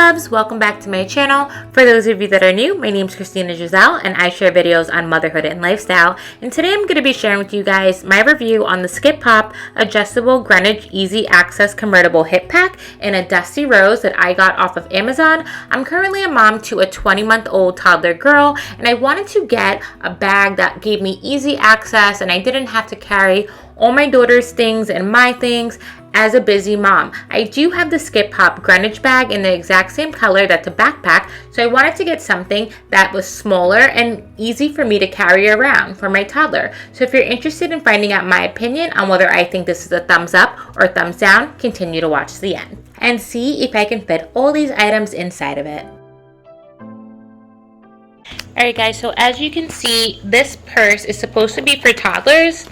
loves, welcome back to my channel. For those of you that are new, my name is Christina Giselle and I share videos on motherhood and lifestyle. And today I'm going to be sharing with you guys my review on the Skip Pop Adjustable Greenwich Easy Access Convertible Hip Pack in a dusty rose that I got off of Amazon. I'm currently a mom to a 20-month-old toddler girl, and I wanted to get a bag that gave me easy access and I didn't have to carry all my daughter's things and my things as a busy mom. I do have the Skip Pop Greenwich bag in the exact same color that's a backpack, so I wanted to get something that was smaller and easy for me to carry around for my toddler. So if you're interested in finding out my opinion on whether I think this is a thumbs up or thumbs down, continue to watch to the end and see if I can fit all these items inside of it. Alright guys, so as you can see, this purse is supposed to be for toddlers,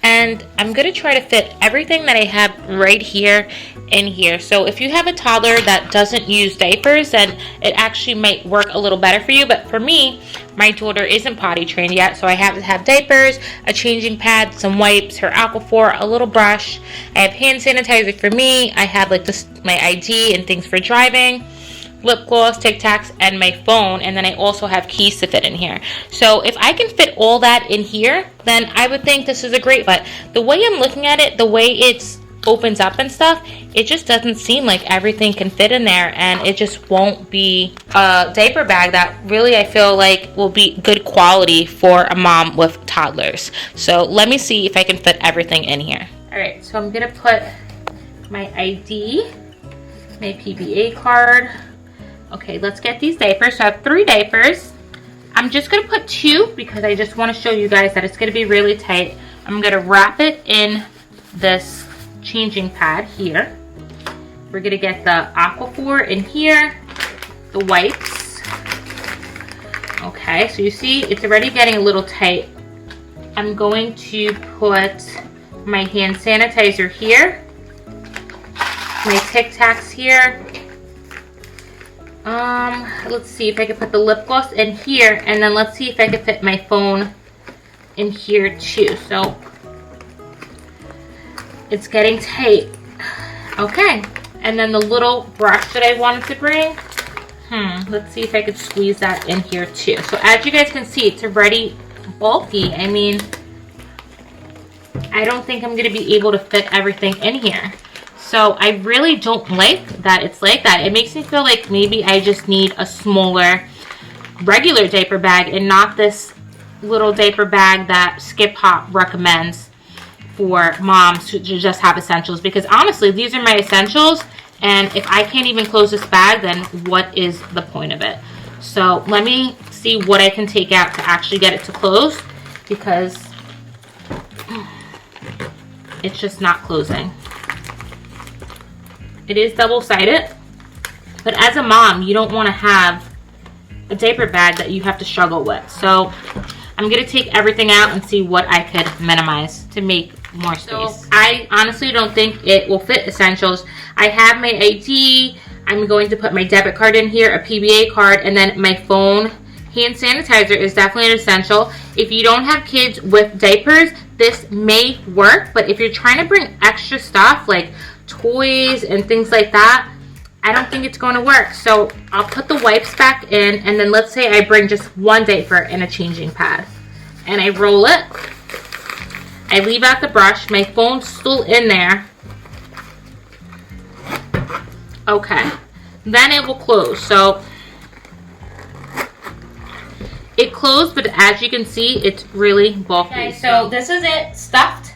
and I'm going to try to fit everything that I have right here in here. So if you have a toddler that doesn't use diapers, then it actually might work a little better for you. But for me, my daughter isn't potty trained yet, so I have to have diapers, a changing pad, some wipes, her Aquaphor, a little brush. I have hand sanitizer for me. I have like this, my ID and things for driving, lip gloss, Tic Tacs, and my phone, and then I also have keys to fit in here. So if I can fit all that in here, then I would think this is a great, but the way I'm looking at it, the way it opens up and stuff, it just doesn't seem like everything can fit in there, and it just won't be a diaper bag that really I feel like will be good quality for a mom with toddlers. So let me see if I can fit everything in here. Alright, so I'm gonna put my ID, my PBA card. Okay, let's get these diapers. So I have 3 diapers. I'm just going to put 2 because I just want to show you guys that it's going to be really tight. I'm going to wrap it in this changing pad here. We're going to get the Aquaphor in here, the wipes. Okay, so you see it's already getting a little tight. I'm going to put my hand sanitizer here, my Tic Tacs here. Let's see if I can put the lip gloss in here, and then let's see if I can fit my phone in here too. So it's getting tight. Okay, and then the little brush that I wanted to bring, let's see if I could squeeze that in here too. So as you guys can see, it's already bulky. I mean, I don't think I'm going to be able to fit everything in here. So I really don't like that it's like that. It makes me feel like maybe I just need a smaller regular diaper bag and not this little diaper bag that Skip Pop recommends for moms to just have essentials. Because honestly, these are my essentials, and if I can't even close this bag, then what is the point of it? So let me see what I can take out to actually get it to close, because it's just not closing. It is double-sided, but as a mom, you don't want to have a diaper bag that you have to struggle with. So I'm going to take everything out and see what I could minimize to make more space. So I honestly don't think it will fit essentials. I have my ID. I'm going to put my debit card in here, a PBA card, and then my phone. Hand sanitizer is definitely an essential. If you don't have kids with diapers, this may work, but if you're trying to bring extra stuff like toys and things like that, I don't think it's going to work. So I'll put the wipes back in, and then let's say I bring just 1 diaper and a changing pad, and I roll it. I leave out the brush. My phone's still in there. Okay, then it will close. So it closed, but as you can see, it's really bulky. Okay, so this is it stuffed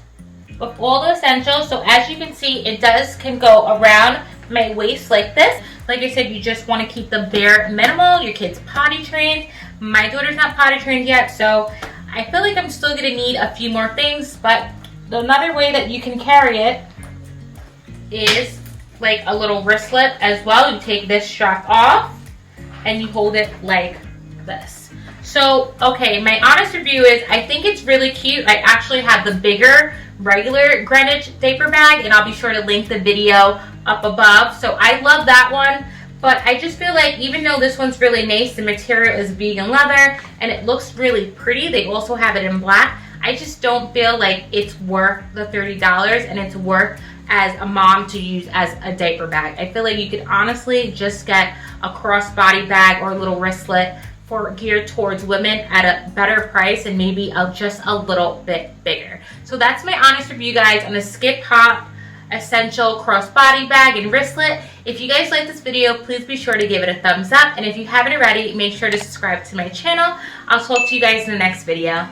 with all the essentials. So as you can see, it can go around my waist like this. Like I said, you just want to keep the bare minimal. Your kid's potty trained. My daughter's not potty trained yet, so I feel like I'm still going to need a few more things. But another way that you can carry it is like a little wristlet as well. You take this strap off and you hold it like this. So, okay, my honest review is I think it's really cute. I actually have the bigger regular Greenwich diaper bag, and I'll be sure to link the video up above. So I love that one, but I just feel like even though this one's really nice, the material is vegan leather and it looks really pretty. They also have it in black. I just don't feel like it's worth the $30 and it's worth as a mom to use as a diaper bag. I feel like you could honestly just get a crossbody bag or a little wristlet for geared towards women at a better price and maybe just a little bit bigger. So that's my honest review, guys, on the Skip Hop Essential Crossbody Bag and Wristlet. If you guys like this video, please be sure to give it a thumbs up. And if you haven't already, make sure to subscribe to my channel. I'll talk to you guys in the next video.